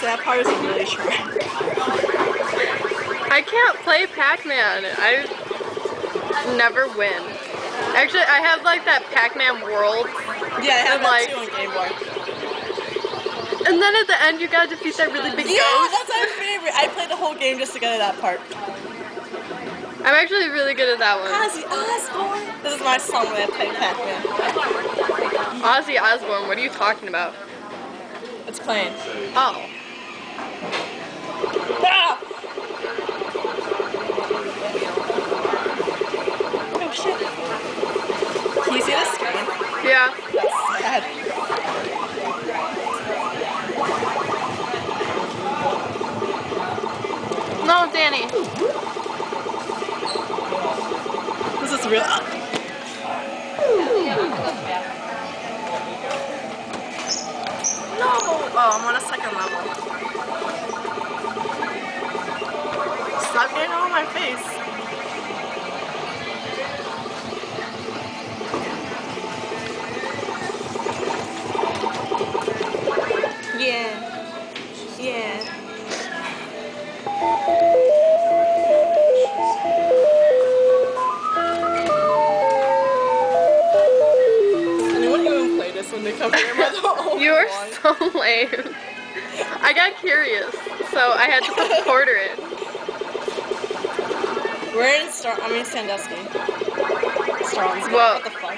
That part is really trying. I can't play Pac-Man. I never win. Actually, I have like that Pac-Man World. Yeah, I have that like, too on Game Boy. And then at the end, you gotta defeat that really big Yeah, ghost. that's my favorite. I played the whole game just to get to that part. I'm actually really good at that one. Ozzy Osbourne. This is my song when I play Pac-Man. Ozzy Osbourne, what are you talking about? It's playing. Oh. Ah! Oh shit. Can you see the screen? Yeah. That's sad. No, Danny. This is real. No! Oh, I'm on a second level. Stop getting all on my face. Yeah. Yeah. Anyone even play this when they come here? You are so lame. I got curious, so I had to put the quarter in. We're in Sandusky. Strong's. Well, what the fuck?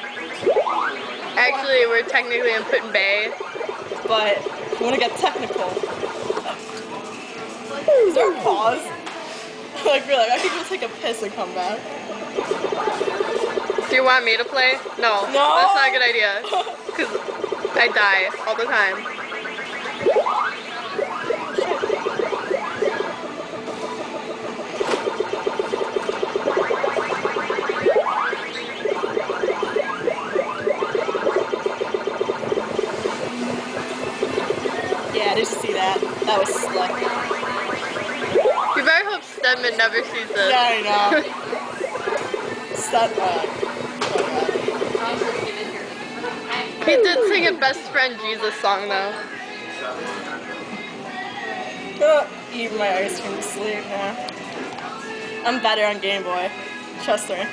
Actually, we're technically in Put in Bay. But if you want to get technical, is there a pause? Like really, I could just take a piss and come back. Do you want me to play? No. No. That's not a good idea. Because I die all the time. Yeah, did you see that? That was slick. You better hope Stedman never sees this. Yeah, I know. Stop. He did sing a Best Friend Jesus song though. Eat my ice cream to sleep now. I'm better on Game Boy. Trust me.